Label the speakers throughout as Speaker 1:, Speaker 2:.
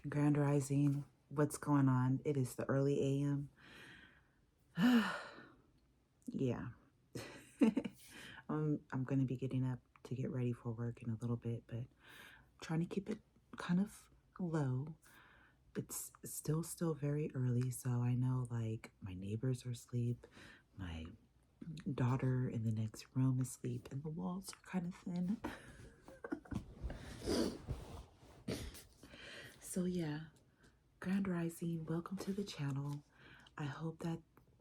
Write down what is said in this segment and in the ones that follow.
Speaker 1: Grand Rising, what's going on? It is the early AM. Yeah. I'm going to be getting up to get ready for work in a little bit, but I'm trying to keep it kind of low. It's still very early, so I know like my neighbors are asleep, my daughter in the next room is asleep, and the walls are kind of thin. So yeah, Grand Rising, welcome to the channel. I hope that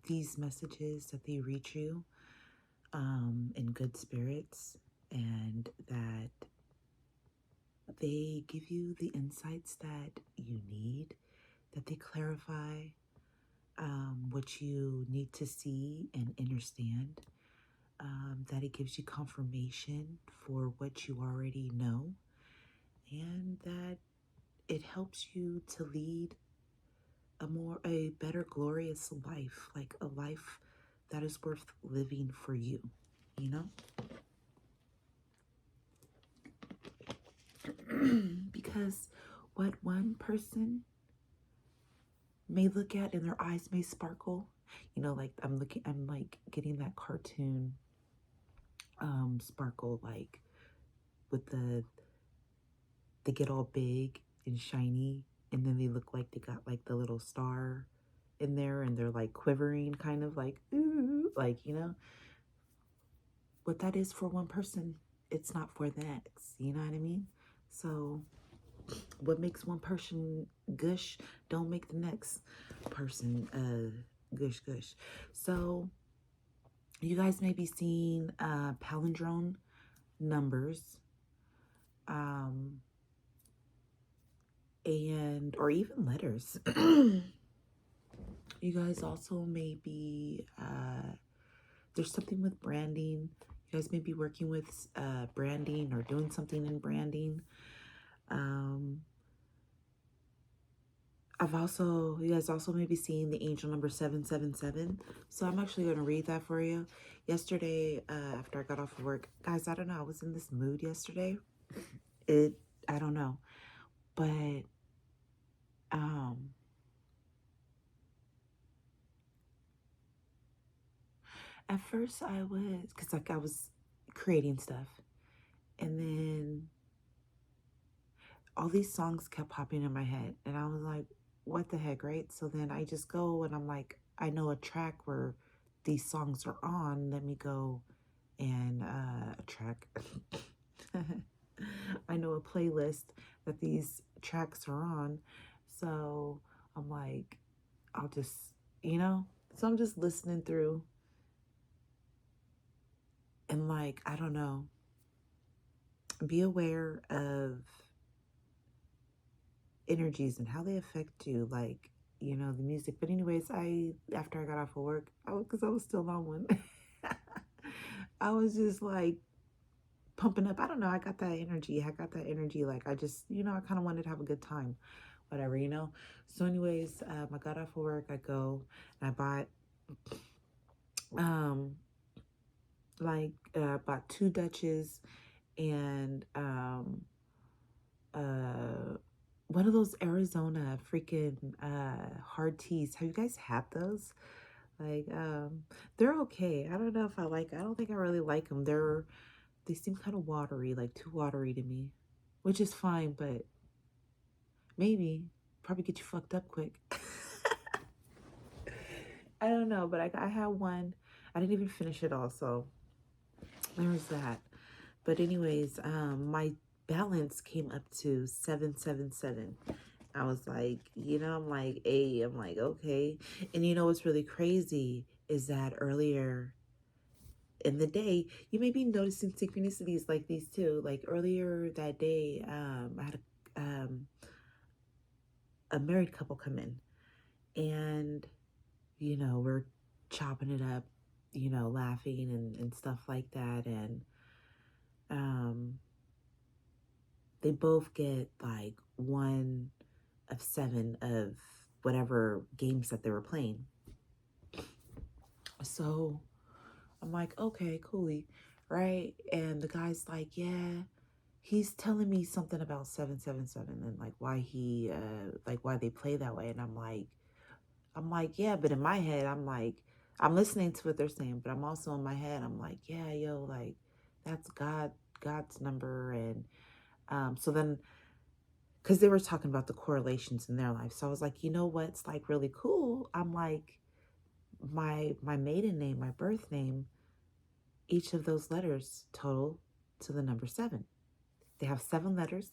Speaker 1: these messages that they reach you in good spirits, and that they give you the insights that you need, that they clarify what you need to see and understand, that it gives you confirmation for what you already know, and that it helps you to lead a better glorious life, like a life that is worth living for you, you know? Because what one person may look at and their eyes may sparkle, like I'm like getting that cartoon sparkle, like with they get all big and shiny, and then they look like they got like the little star in there, and they're like quivering, kind of like ooh, like, what that is for one person, it's not for the next, you know what I mean? So what makes one person gush don't make the next person gush gush. So you guys may be seeing palindrome numbers, and or even letters. You guys also may be there's something with branding. You guys may be working with branding or doing something in branding. You guys also may be seeing the angel number 777. So I'm actually going to read that for you. Yesterday, after I got off of work, guys, I don't know, I was in this mood yesterday. I don't know, but, at first because like I was creating stuff, and then all these songs kept popping in my head, and I was like, what the heck, right? So then I just go and I'm like, I know a track where these songs are on. Let me go and a track. I know a playlist that these tracks are on. So I'm like, I'll just, so I'm just listening through, and like, I don't know, be aware of energies and how they affect you, like, the music. But anyways, after I got off of work, because I was still on one, I was just like pumping up. I don't know, I got that energy. Like, I just, I kind of wanted to have a good time, whatever. So anyways, I got off of work, I go and I bought bought 2 Dutches and one of those Arizona freaking hard teas. Have you guys had those? Like, they're okay. I don't know if I don't think I really like them. They seem kind of watery, like too watery to me, which is fine, but maybe probably get you fucked up quick. I don't know, but I had one. I didn't even finish it all, so there's that. But anyways, my balance came up to 777. I was like, I'm like, hey, I'm like, okay. And what's really crazy is that earlier in the day, you may be noticing synchronicities like these too. Like earlier that day, I had a married couple come in, and, we're chopping it up, laughing and stuff like that. And they both get like 1 of 7 of whatever games that they were playing. So I'm like, okay, coolie, right? And the guy's like, yeah, he's telling me something about 777 and like why he like why they play that way. And I'm like, yeah, but in my head, I'm like, I'm listening to what they're saying, but I'm also in my head, I'm like, yeah, yo, like that's God's number. And so then, because they were talking about the correlations in their life, so I was like, you know what's like really cool? I'm like, my maiden name, my birth name, each of those letters total to the number 7. They have 7 letters.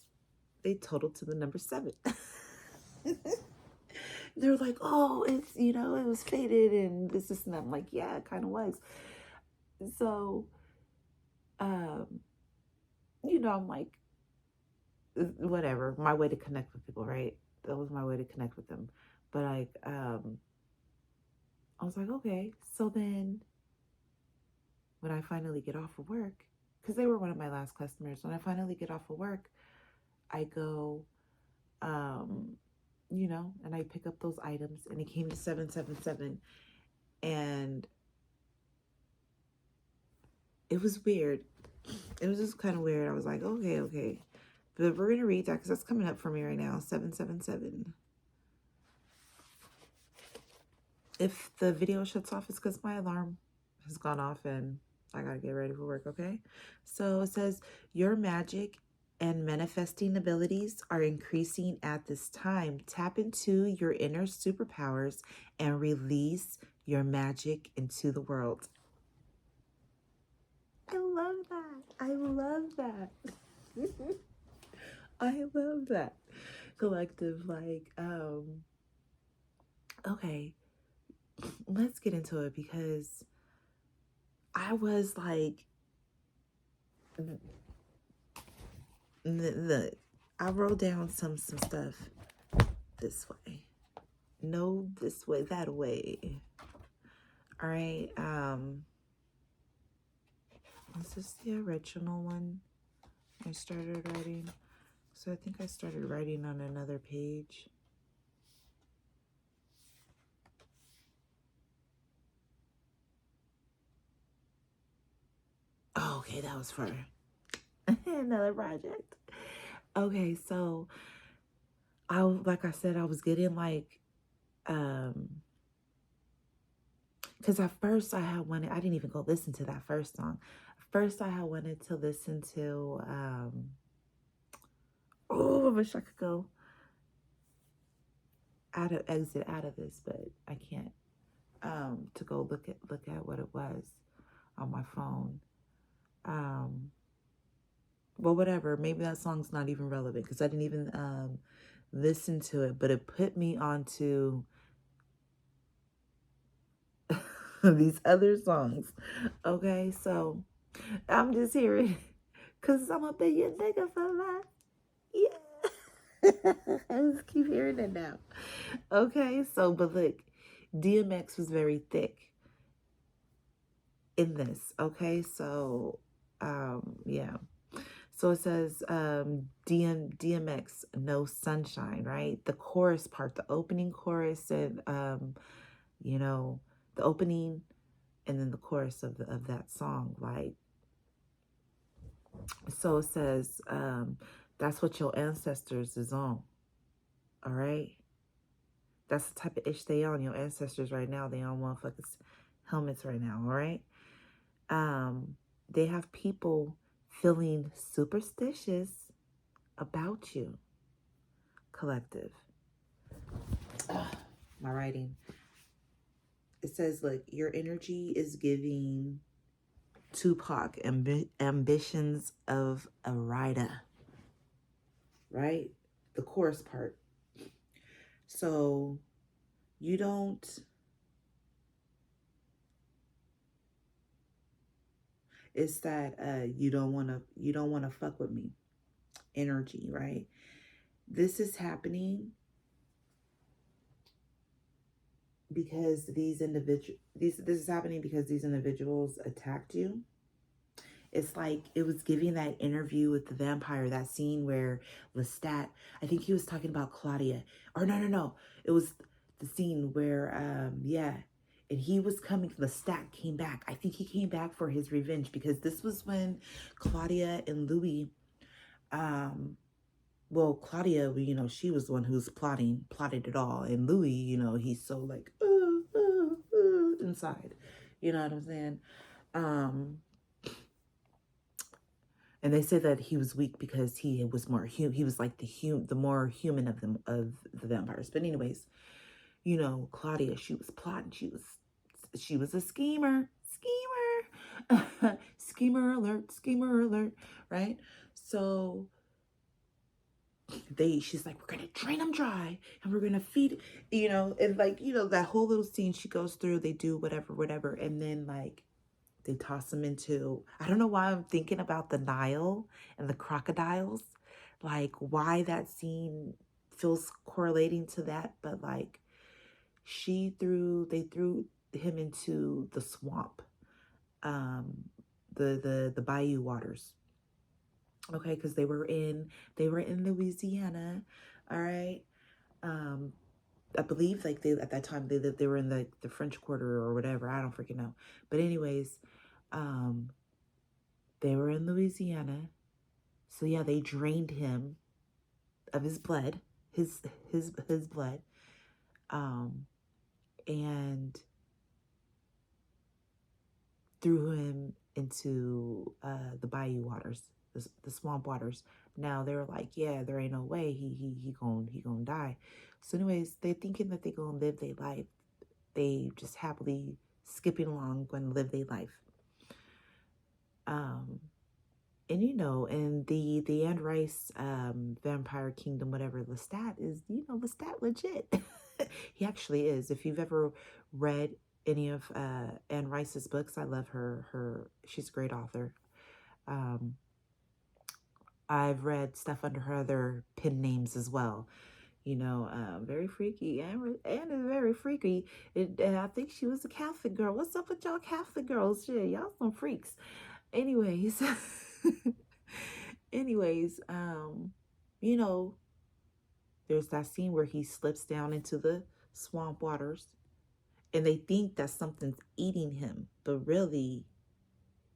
Speaker 1: They total to the number 7. They're like, oh, it's, you know, it was fated and this and that. I'm like, yeah, it kind of was. So, um, you know, I'm like, whatever, my way to connect with people, right? That was my way to connect with them. But I was like, okay. So then when I finally get off of work, because they were one of my last customers, when I finally get off of work, I go, um, you know, and I pick up those items, and it came to 777. And it was weird. It was just kind of weird. I was like, okay. But we're going to read that because that's coming up for me right now. 777. If the video shuts off, it's because my alarm has gone off and I got to get ready for work, okay? So it says, your magic and manifesting abilities are increasing at this time. Tap into your inner superpowers and release your magic into the world. I love that. I love that. I love that. Collective, like, okay, let's get into it because I was like, I wrote down some stuff this way. No, this way, that way. All right. This is the original one I started writing. So I think I started writing on another page. Oh, okay, that was for another project. Okay, so like I said, I was getting like, because at first I didn't even go listen to that first song. First I had wanted to listen to, I wish I could go exit out of this, but I can't, to go look at what it was on my phone. Well, whatever, maybe that song's not even relevant because I didn't even, listen to it, but it put me onto these other songs. Okay, so I'm just hearing, cause I'm a billion nigga for life. Yeah. I just keep hearing it now. Okay, so but look, DMX was very thick in this. Okay, so yeah. So it says DMX No Sunshine, right? The chorus part, the opening chorus, and you know, the opening and then the chorus of that song, like, so it says that's what your ancestors is on. All right, that's the type of ish they on. Your ancestors right now, they on motherfuckers helmets right now. All right, they have people feeling superstitious about you. Collective. My writing. It says, look, your energy is giving Tupac ambitions of a writer, right? The chorus part. So you don't, it's that you don't want to fuck with me energy, right? This is happening because this is happening because these individuals attacked you. It's like it was giving that interview with the vampire, that scene where Lestat, I think he was talking about Claudia. Or no. It was the scene where, yeah, and he was coming, Lestat came back. I think he came back for his revenge because this was when Claudia and Louis Well, Claudia, she was the one who's plotted it all. And Louis, he's so like, inside. You know what I'm saying? Um, and they say that he was weak because he was more he was like the more human of them, of the vampires. But anyways, Claudia, she was plotting. She was a schemer. Schemer alert, right? So she's like, we're gonna drain them dry and we're gonna feed, and like, that whole little scene she goes through, they do whatever, and then like they toss them into, I don't know why I'm thinking about the Nile and the crocodiles, like why that scene feels correlating to that, but like they threw him into the swamp, the bayou waters. Okay, because they were in Louisiana, all right. Um, I believe like they at that time they were in the French Quarter or whatever. I don't freaking know. But anyways, um, they were in Louisiana. So yeah, they drained him of his blood, his blood, um, and threw him into the bayou waters, the swamp waters. Now they're like, yeah, there ain't no way he gonna die. So anyways, they thinking that they gonna live their life. They just happily skipping along, going to live their life. And in the Anne Rice Vampire Kingdom, whatever, Lestat is, Lestat legit. He actually is. If you've ever read any of Anne Rice's books, I love her. She's a great author. I've read stuff under her other pen names as well. Very freaky. Anne is very freaky. And I think she was a Catholic girl. What's up with y'all Catholic girls? Shit, y'all some freaks. Anyways, anyways, there's that scene where he slips down into the swamp waters and they think that something's eating him, but really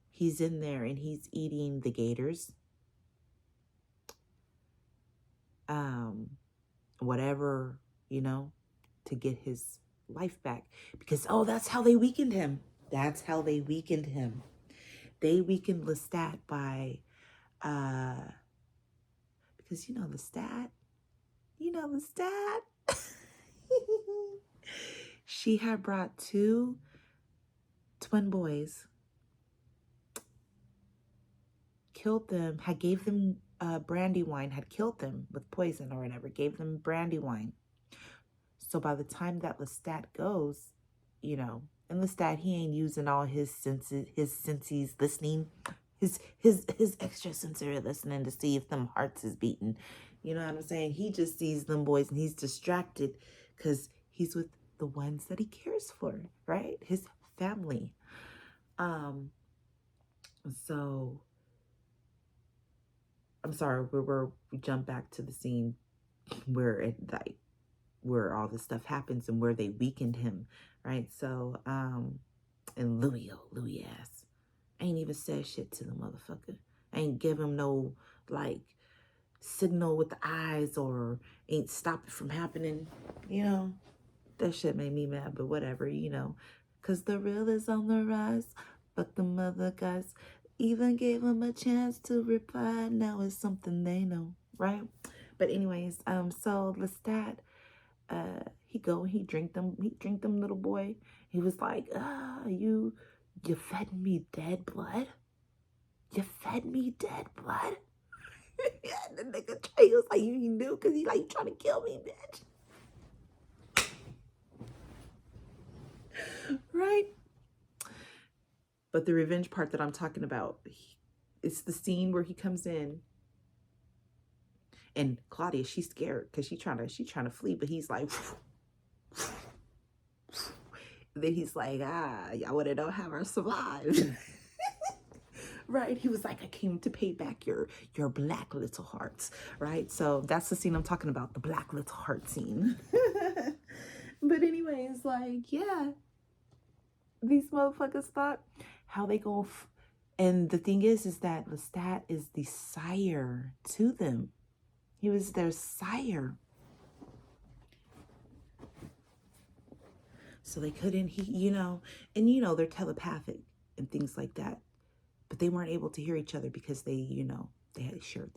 Speaker 1: he's in there and he's eating the gators. Whatever, to get his life back. Because, that's how they weakened him. They weakened Lestat by, because Lestat, she had brought 2 twin boys, killed them, gave them brandy wine, had killed them with poison or whatever, gave them brandy wine. So by the time that Lestat goes, and Lestat, he ain't using all his senses listening, his extra sensory listening to see if them hearts is beating. You know what I'm saying? He just sees them boys and he's distracted because he's with the ones that he cares for, right? His family. So I'm sorry, we jump back to the scene where where all this stuff happens and where they weakened him, right? So, and Louis ass, ain't even said shit to the motherfucker. Ain't give him no, like, signal with the eyes or ain't stop it from happening, That shit made me mad, but whatever, Because the real is on the rise, but the mother guys even gave him a chance to reply. Now it's something they know, right? But anyways, so Lestat, he drink them little boy. He was like, you fed me dead blood? You fed me dead blood? Yeah, the nigga Trey was like, you knew because he like, you trying to kill me, bitch. Right? But the revenge part that I'm talking about, it's the scene where he comes in and Claudia, she's scared because she's trying to flee, but he's like, then he's like, y'all would have know how I survived. Right? He was like, I came to pay back your black little hearts, right? So that's the scene I'm talking about, the black little heart scene. But anyways, like, yeah, these motherfuckers thought how they go And the thing is that Lestat is the sire to them. He was their sire. So they couldn't, and they're telepathic and things like that. But they weren't able to hear each other because they had shared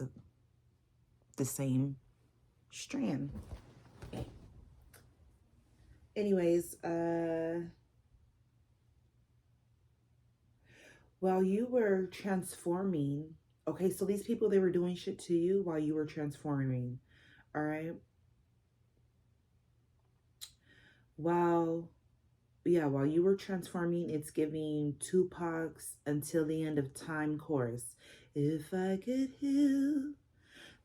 Speaker 1: the same strand. Anyways, while you were transforming, okay, so these people, they were doing shit to you while you were transforming, all right? While you were transforming, it's giving Tupac's Until the End of Time chorus. If I could heal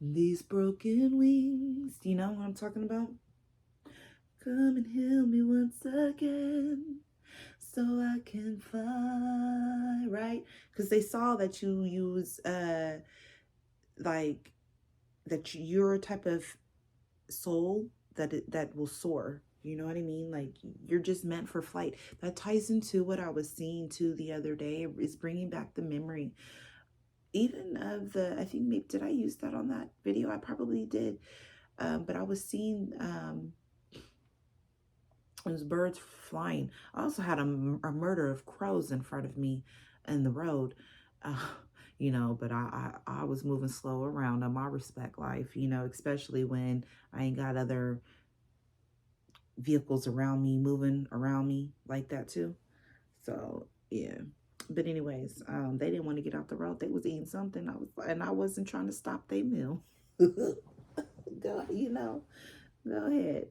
Speaker 1: these broken wings. Do you know what I'm talking about? Come and heal me once again so I can fly, right? Because they saw that you use, like, that you're a type of soul that will soar. You know what I mean? Like, you're just meant for flight. That ties into what I was seeing too the other day. Is bringing back the memory, even of I think maybe, did I use that on that video? I probably did. But I was seeing, those birds flying. I also had a murder of crows in front of me in the road. Uh, but I was moving slow around on my respect life, especially when I ain't got other vehicles around me, moving around me like that too. So, yeah. But anyways, they didn't want to get off the road. They was eating something. I wasn't trying to stop their meal. Go ahead.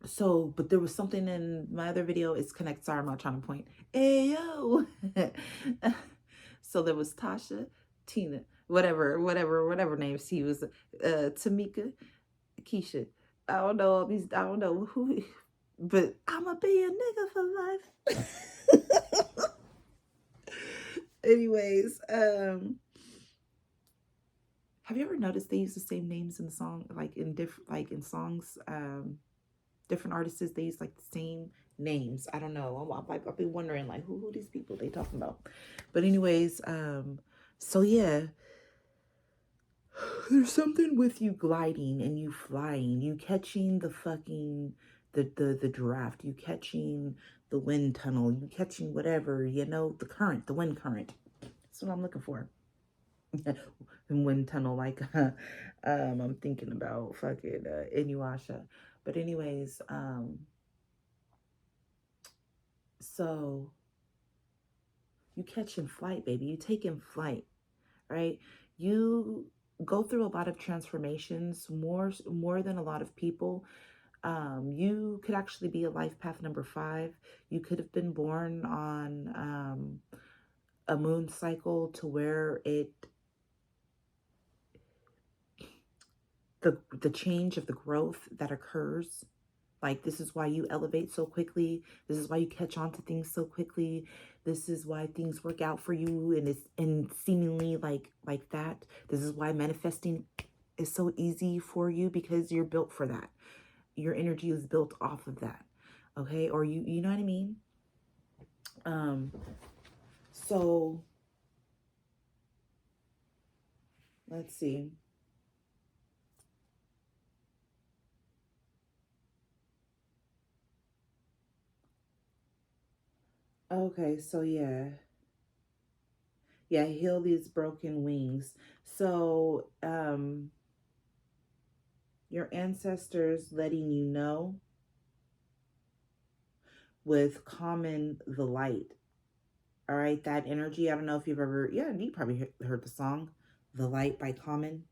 Speaker 1: So, but there was something in my other video. It's connected. Sorry, I'm not trying to point. Ayo. So there was Tasha, Tina, whatever names she was, Tamika, Keisha. I don't know who, but I'ma be a nigga for life. Anyways, have you ever noticed they use the same names in the song, like in songs, different artists, they use like the same names. I don't know. I've been wondering like who these people they talking about. But anyways, so yeah, there's something with you gliding and you flying, you catching the fucking the draft, you catching the wind tunnel, you catching whatever, the current, the wind current. That's what I'm looking for. The wind tunnel, like I'm thinking about fucking Inuyasha. But anyways, so you catching flight, baby. You taking flight, right? You go through a lot of transformations, more than a lot of people. You could actually be a life path number 5. You could have been born on a moon cycle to where the change of the growth that occurs. Like, this is why you elevate so quickly. This is why you catch on to things so quickly. This is why things work out for you, and seemingly like that. This is why manifesting is so easy for you, because you're built for that. Your energy is built off of that. Okay? Or you know what I mean? So let's see. Okay, so yeah, heal these broken wings. So your ancestors letting you know with common the light. All right, that energy. I don't know if you've ever, you probably heard the song The Light by Common.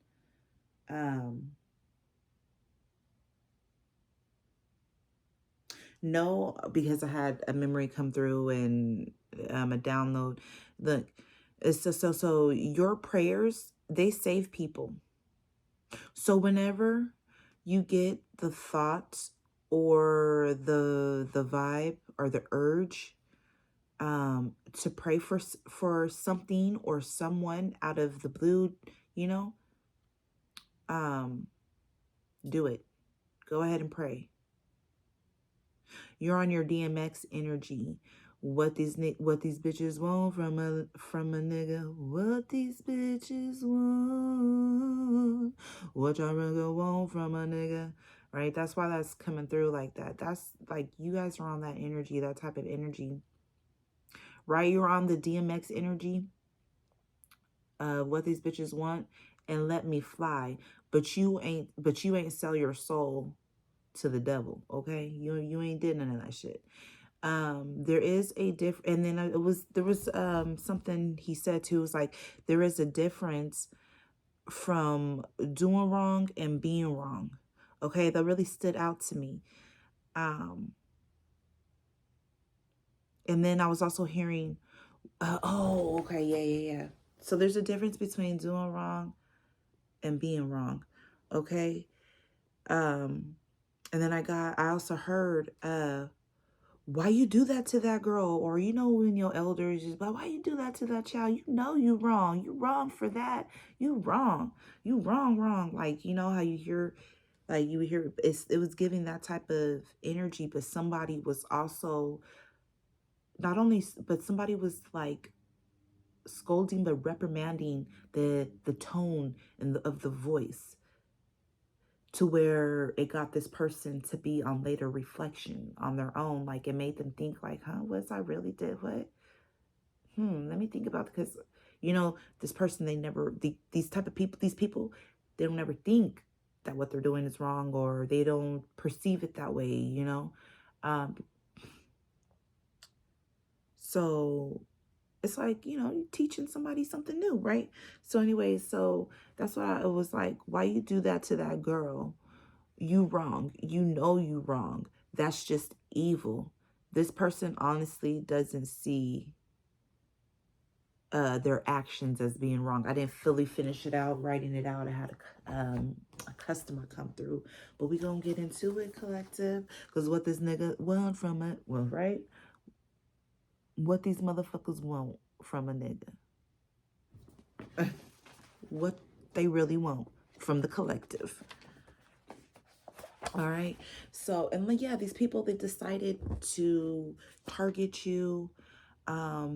Speaker 1: No, because I had a memory come through and a download. Look, it's so your prayers, they save people. So whenever you get the thought or the vibe or the urge to pray for something or someone out of the blue, do it. Go ahead and pray. You're on your DMX energy. What these bitches want from a nigga. What these bitches want. What y'all nigga want from a nigga. Right? That's why that's coming through like that. That's like you guys are on that energy, that type of energy. Right? You're on the DMX energy. What these bitches want and let me fly. But you ain't sell your soul to the devil, okay? You ain't did none of that shit. There is a and then there was something he said too. It was like there is a difference from doing wrong and being wrong. Okay, that really stood out to me. And then I was also hearing, oh, okay, yeah. So there's a difference between doing wrong and being wrong, okay? And then I also heard, why you do that to that girl? Or, you know, when your elders is like, why you do that to that child? You know you wrong. You wrong for that. You wrong. You wrong. Like, you know how you hear, like you hear, it was giving that type of energy, but somebody was also, not only, but somebody was like scolding, but reprimanding the tone and of the voice, to where it got this person to be on later reflection on their own. Like it made them think like, huh, was I really did what? Let me think about, because, you know, this person, they never, these type of people, they don't ever think that what they're doing is wrong, or they don't perceive it that way, you know? So it's like, you know, you're teaching somebody something new, right? So anyway, so that's why it was like, why you do that to that girl? You wrong. You know you wrong. That's just evil. This person honestly doesn't see their actions as being wrong. I didn't fully finish it out, writing it out. I had a customer come through, but we gonna get into it, collective, because what this nigga want from it, well, right? What these motherfuckers want from a nigga. What they really want from the collective. All right. So, and like, yeah, these people, they decided to target you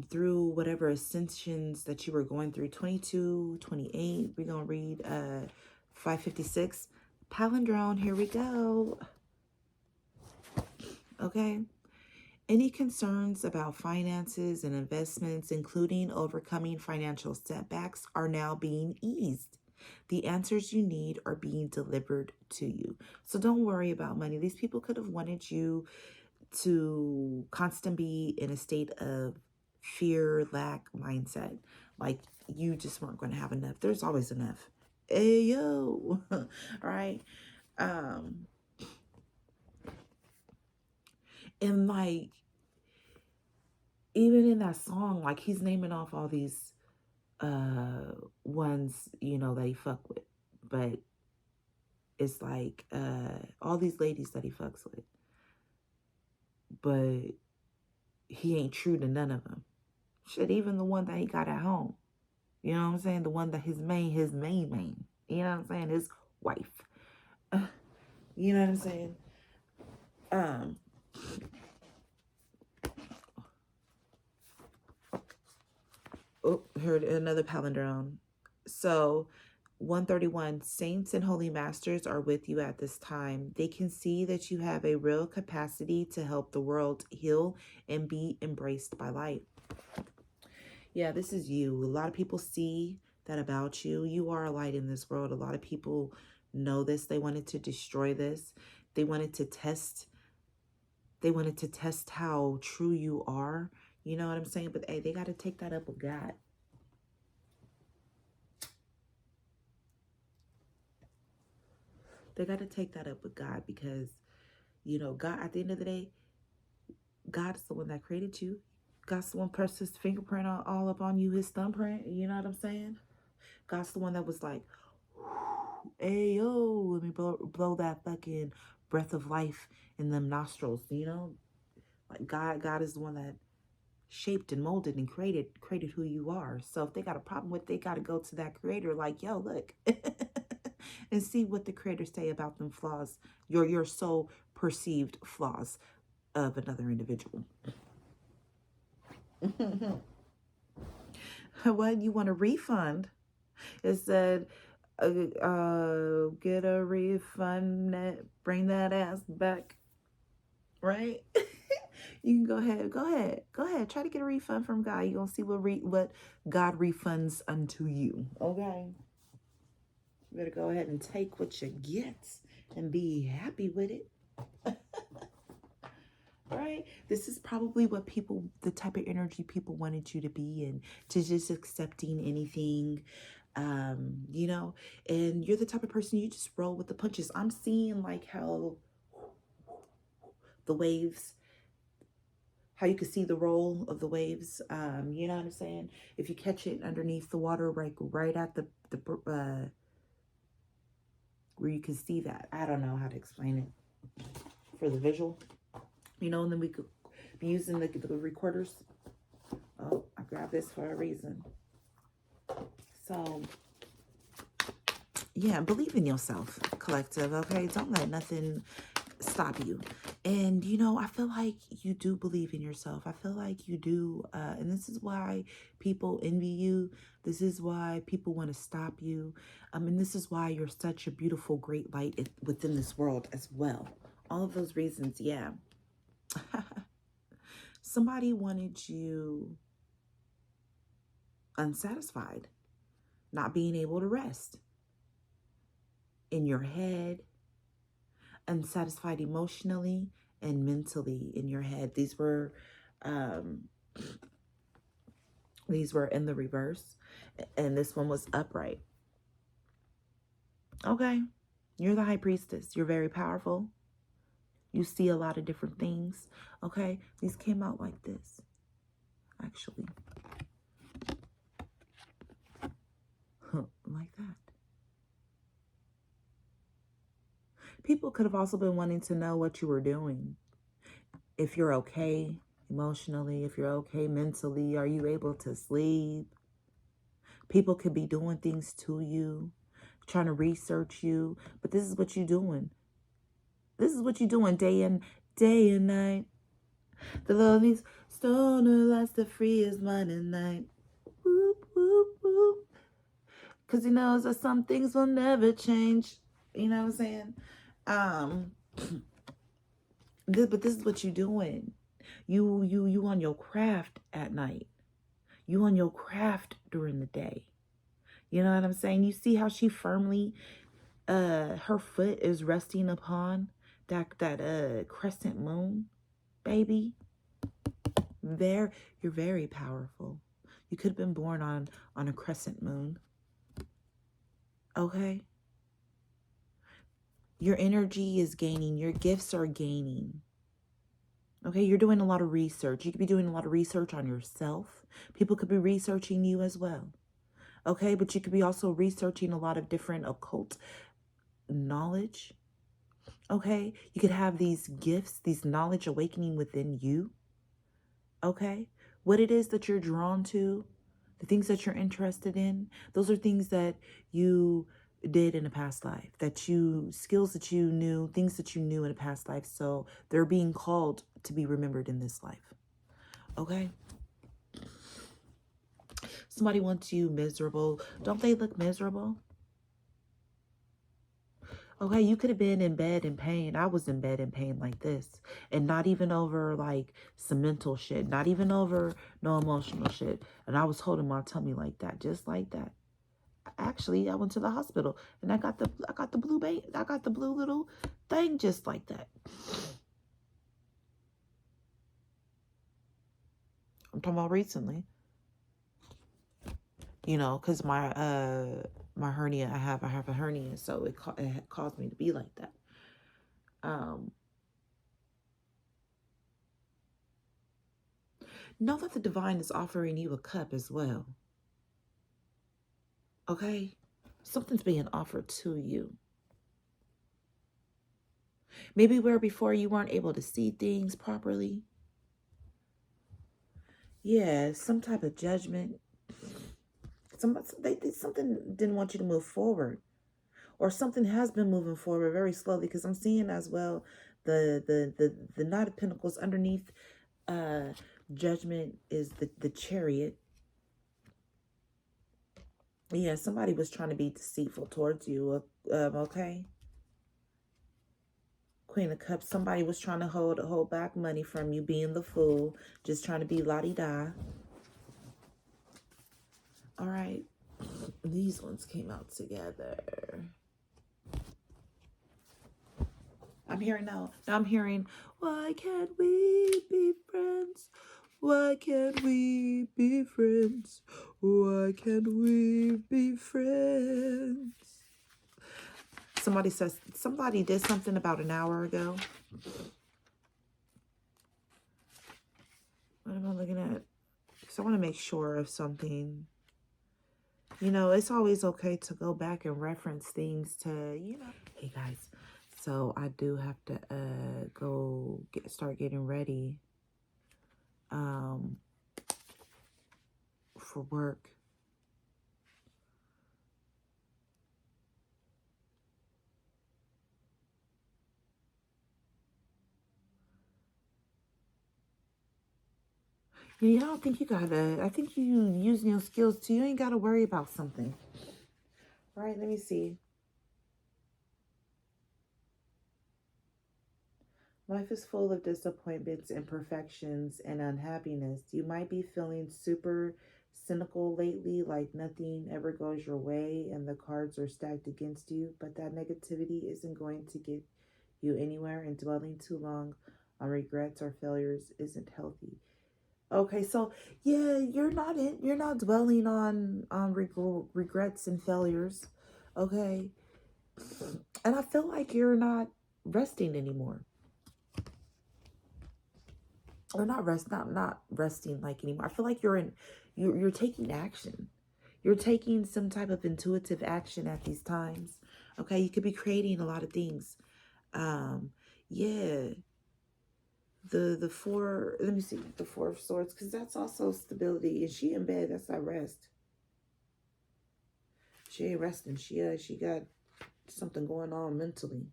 Speaker 1: through whatever ascensions that you were going through. 22, 28. We're going to read 556. Palindrome. Here we go. Okay. Any concerns about finances and investments, including overcoming financial setbacks, are now being eased. The answers you need are being delivered to you. So don't worry about money. These people could have wanted you to constantly be in a state of fear, lack mindset. Like you just weren't going to have enough. There's always enough. Hey, yo. All right. And like, even in that song, like he's naming off all these ones, you know, that he fuck with. But it's like all these ladies that he fucks with. But he ain't true to none of them. Shit, even the one that he got at home. You know what I'm saying? The one that his main. You know what I'm saying? His wife. You know what I'm saying? Oh, heard another palindrome. So 131, saints and holy masters are with you at this time. They can see that you have a real capacity to help the world heal and be embraced by light. Yeah, this is you. A lot of people see that about you. You are a light in this world. A lot of people know this. They wanted to destroy this. They wanted to test how true you are. You know what I'm saying? But hey, they got to take that up with God. They got to take that up with God, because, you know, God, at the end of the day, God is the one that created you. God's the one pressed his fingerprint all up on you, his thumbprint. You know what I'm saying? God's the one that was like, hey, yo, let me blow that fucking breath of life in them nostrils, you know? Like God is the one that shaped and molded and created who you are. So if they got a problem with it, they got to go to that creator like, yo, look, and see what the creator say about them flaws, your so perceived flaws. of another individual. What, you want a refund? It said, get a refund, bring that ass back, right? You can go ahead, try to get a refund from God. You're gonna see what God refunds unto you. Okay, you better go ahead and take what you get and be happy with it. Right? This is probably what people, the type of energy people wanted you to be in, to just accepting anything, you know, and you're the type of person, you just roll with the punches. I'm seeing like how the waves, how you can see the roll of the waves. You know what I'm saying? If you catch it underneath the water, right at the where you can see that. I don't know how to explain it for the visual, you know, and then we could be using the recorders. Oh, I grabbed this for a reason. So, yeah, believe in yourself, collective, okay? Don't let nothing stop you. And, you know, I feel like you do believe in yourself. I feel like you do. And this is why people envy you. This is why people want to stop you. And this is why you're such a beautiful, great light within this world as well. All of those reasons, yeah. Somebody wanted you unsatisfied, not being able to rest in your head, unsatisfied emotionally and mentally in your head. These were in the reverse, and this one was upright. Okay, you're the high priestess. You're very powerful. You see a lot of different things. Okay, these came out like this, actually. Like that. People could have also been wanting to know what you were doing. If you're okay emotionally, if you're okay mentally, are you able to sleep? People could be doing things to you, trying to research you, but this is what you're doing. This is what you're doing day and night. The lonely stoner lies the free as mine at night. Whoop, whoop, whoop. Because he knows that some things will never change. You know what I'm saying? But this is what you're doing. You on your craft at night. You on your craft during the day. You know what I'm saying? You see how she firmly, her foot is resting upon that crescent moon, baby. You're very powerful. You could have been born on a crescent moon. Okay? Your energy is gaining. Your gifts are gaining. Okay? You're doing a lot of research. You could be doing a lot of research on yourself. People could be researching you as well. Okay? But you could be also researching a lot of different occult knowledge. Okay? You could have these gifts, these knowledge awakening within you. Okay? What it is that you're drawn to, the things that you're interested in, those are things that you did in a past life, skills that you knew, things that you knew in a past life. So they're being called to be remembered in this life. Okay? Somebody wants you miserable. Don't they look miserable? Okay, you could have been in bed in pain. I was in bed in pain like this. And not even over like some mental shit. Not even over no emotional shit. And I was holding my tummy like that. Just like that. Actually, I went to the hospital and I got the blue little thing just like that. I'm talking about recently. You know, because my hernia, I have a hernia, so it caused me to be like that. Know that the divine is offering you a cup as well. Okay? Something's being offered to you. Maybe where before you weren't able to see things properly. Yeah, some type of judgment. Something didn't want you to move forward. Or something has been moving forward very slowly, because I'm seeing as well The Knight of Pentacles underneath Judgment is the Chariot. Yeah, somebody was trying to be deceitful towards you. Okay. Queen of Cups. Somebody was trying to hold back money from you, being the fool, just trying to be la-di-da. All right. These ones came out together. I'm hearing now. Now I'm hearing, why can't we be friends? Why can't we be friends? Why can't we be friends? Somebody says, somebody did something about an hour ago. What am I looking at? Because I want to make sure of something. You know, it's always okay to go back and reference things to, you know. Hey guys, so I do have to start getting ready for work. Yeah, I don't think you gotta, I think you using your skills too. You ain't gotta worry about something. All right, let me see. Life is full of disappointments, imperfections, and unhappiness. You might be feeling super cynical lately, like nothing ever goes your way and the cards are stacked against you, but that negativity isn't going to get you anywhere, and dwelling too long on regrets or failures isn't healthy. Okay, so yeah, you're not dwelling on regrets and failures. Okay. And I feel like you're not resting anymore. Or not resting like anymore. I feel like you're taking action. You're taking some type of intuitive action at these times. Okay, you could be creating a lot of things. Yeah. The four, let me see, the Four of Swords, because that's also stability. And she in bed, that's not rest. She ain't resting. She got something going on mentally.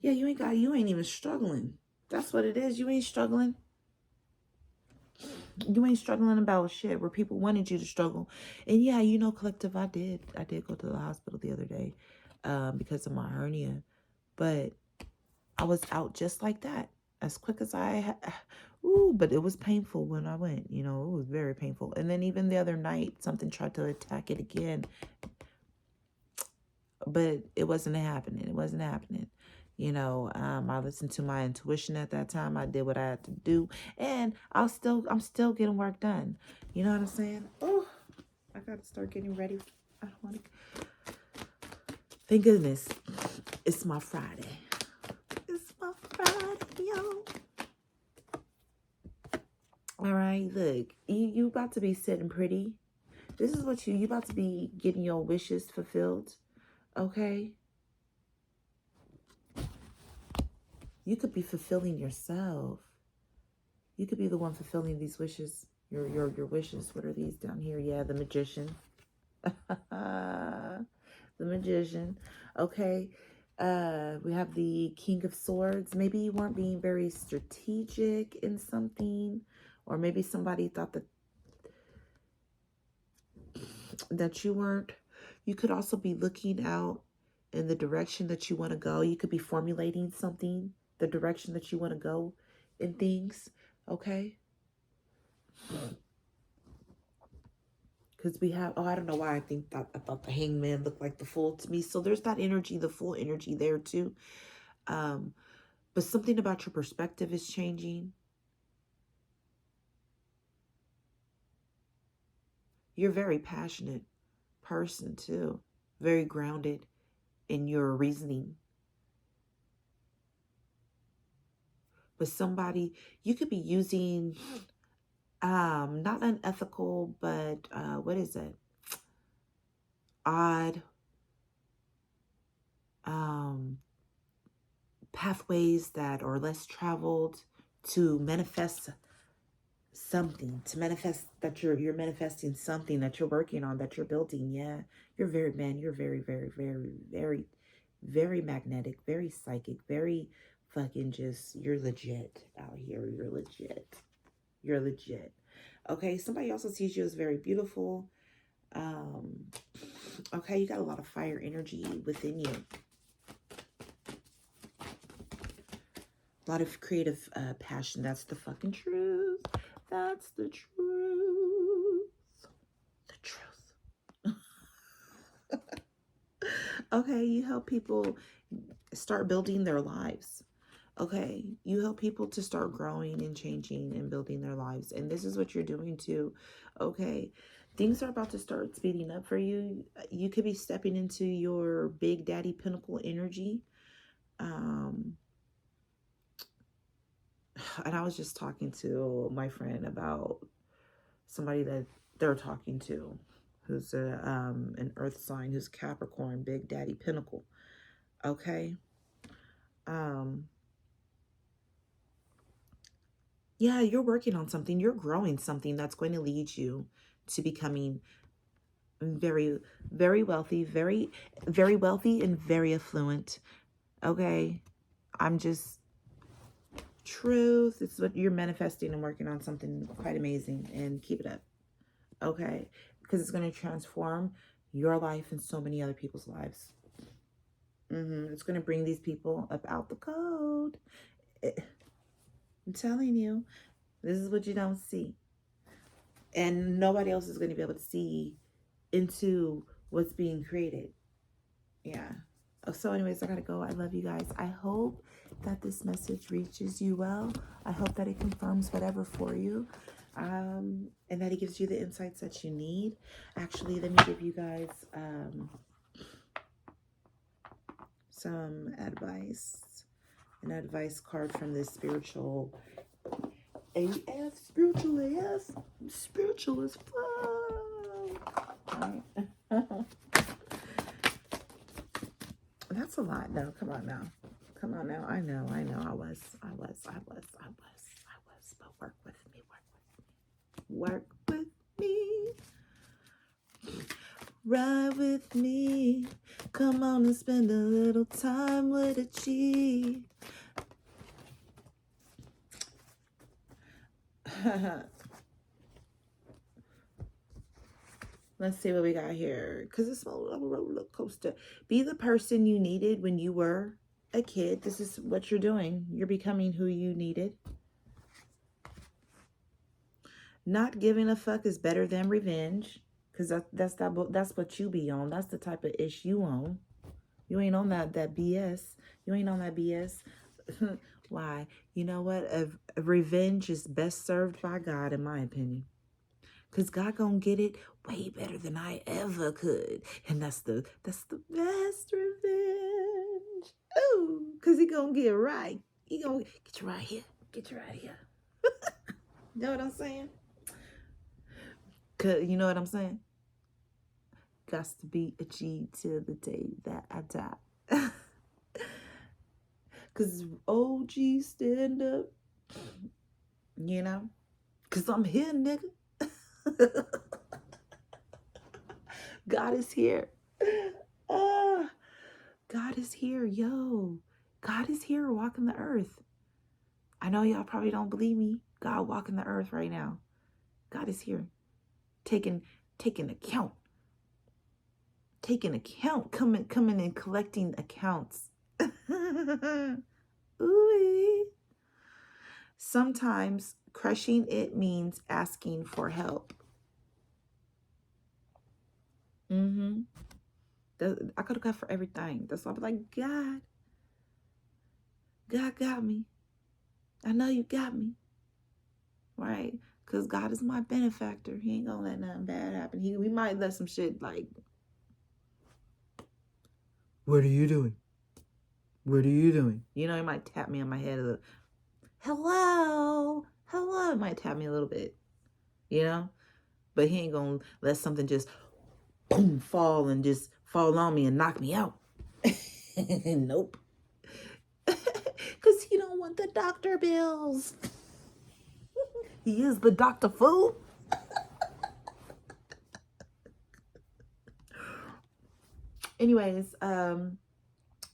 Speaker 1: Yeah, you ain't even struggling. That's what it is. You ain't struggling. You ain't struggling about shit where people wanted you to struggle. And yeah, you know, collective, I did go to the hospital the other day because of my hernia. But I was out just like that, as quick as ooh, but it was painful when I went, you know, it was very painful. And then even the other night, something tried to attack it again, but it wasn't happening. It wasn't happening. You know, I listened to my intuition at that time. I did what I had to do, and I'm still getting work done. You know what I'm saying? Oh, I gotta start getting ready. I don't want to. Thank goodness, it's my Friday. It's my Friday, yo. All right, look, you about to be sitting pretty. This is what you about to be getting your wishes fulfilled. Okay. You could be fulfilling yourself. You could be the one fulfilling these wishes. Your wishes. What are these down here? Yeah, the Magician. The Magician. Okay. We have the King of Swords. Maybe you weren't being very strategic in something, or maybe somebody thought that you weren't. You could also be looking out in the direction that you want to go. You could be formulating something, the direction that you want to go in things. Okay. Because we have, oh, I don't know why I thought the Hangman looked like the Fool to me. So there's that energy, the Fool energy there too. But something about your perspective is changing. You're a very passionate person too. Very grounded in your reasoning. But somebody, you could be using, not unethical, but what is it? Odd pathways that are less traveled to manifest something, to manifest that you're manifesting something that you're working on, that you're building. Yeah, you're very, man, you're very, very, very, very, very magnetic, very psychic, very fucking just, you're legit out here. You're legit. You're legit. Okay, somebody also sees you as very beautiful. Okay, you got a lot of fire energy within you. A lot of creative passion. That's the fucking truth. That's the truth. The truth. Okay, you help people start building their lives. Okay, you help people to start growing and changing and building their lives. And this is what you're doing too. Okay, things are about to start speeding up for you. You could be stepping into your big daddy pinnacle energy. And I was just talking to my friend about somebody that they're talking to who's an earth sign, who's Capricorn, big daddy pinnacle. Okay. Yeah, you're working on something. You're growing something that's going to lead you to becoming very, very wealthy, very, very wealthy and very affluent. Okay. I'm just, truth. It's what you're manifesting and working on something quite amazing, and keep it up. Okay. Because it's going to transform your life and so many other people's lives. It's going to bring these people up out the code. I'm telling you, this is what you don't see. And nobody else is going to be able to see into what's being created. Yeah. So anyways, I gotta go. I love you guys. I hope that this message reaches you well. I hope that it confirms whatever for you. And that it gives you the insights that you need. Actually, let me give you guys some advice. An advice card from this spiritual AF, spiritual AF, spiritual as fuck. Right? That's a lot, though. Come on now. Come on now. I know. I was. But work with me. Work with me. Ride with me. Come on and spend a little time with a G. Let's see what we got here. Because it's a roller coaster. Be the person you needed when you were a kid. This is what you're doing. You're becoming who you needed. Not giving a fuck is better than revenge. Because that's what you be on. That's the type of ish you on. You ain't on that BS. You ain't on that BS. Why? You know what? A revenge is best served by God, in my opinion. Because God gonna get it way better than I ever could. And that's the best revenge. Ooh, because he gonna get it right. He gonna get you right here. Get you right here. Know what I'm saying? Cause you know what I'm saying? Got to be a G till the day that I die. Because OG stand up. You know? Because I'm here, nigga. God is here. God is here, yo. God is here walking the earth. I know y'all probably don't believe me. God walking the earth right now. God is here. Taking account. Taking account. Coming and collecting accounts. Ooh. Sometimes crushing it means asking for help. I could have got for everything. That's why I was like, God got me. I know you got me. Right? Because God is my benefactor. He ain't gonna let nothing bad happen. We might let some shit like, what are you doing? What are you doing? You know, he might tap me on my head a little. Hello. It might tap me a little bit. You know? But he ain't gonna let something just boom, fall on me and knock me out. Nope. Because he don't want the doctor bills. He is the Dr. Fool. Anyways,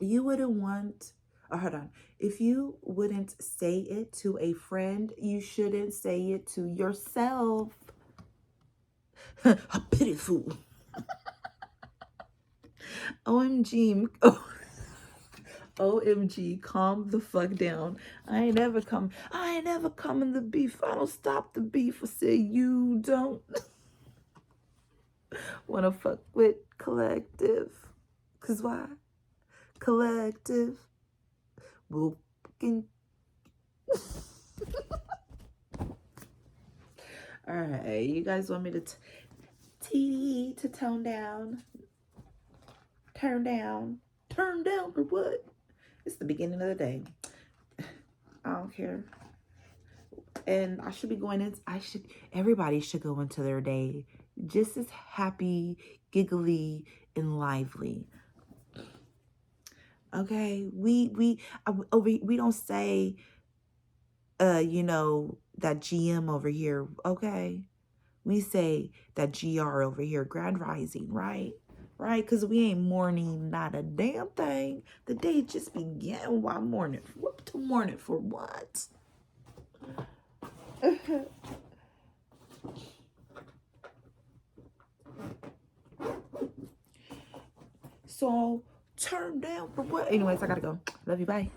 Speaker 1: you wouldn't want, or hold on. If you wouldn't say it to a friend, you shouldn't say it to yourself. A pity fool. OMG. OMG, calm the fuck down. I ain't never coming the beef. I don't stop the beef. I say you don't wanna fuck with collective. Cause why? Collective will fucking. Alright, you guys want me to tone down? Turn down for what? It's the beginning of the day. I don't care. And I should be going in. Everybody should go into their day just as happy, giggly, and lively. Okay, we don't say, you know, that GM over here. Okay, we say that GR over here, Grand Rising, right? Right? Because we ain't mourning not a damn thing. The day just began. Why mourning? What to mourn it for? What? So turn down for what? Anyways, I gotta go. Love you. Bye.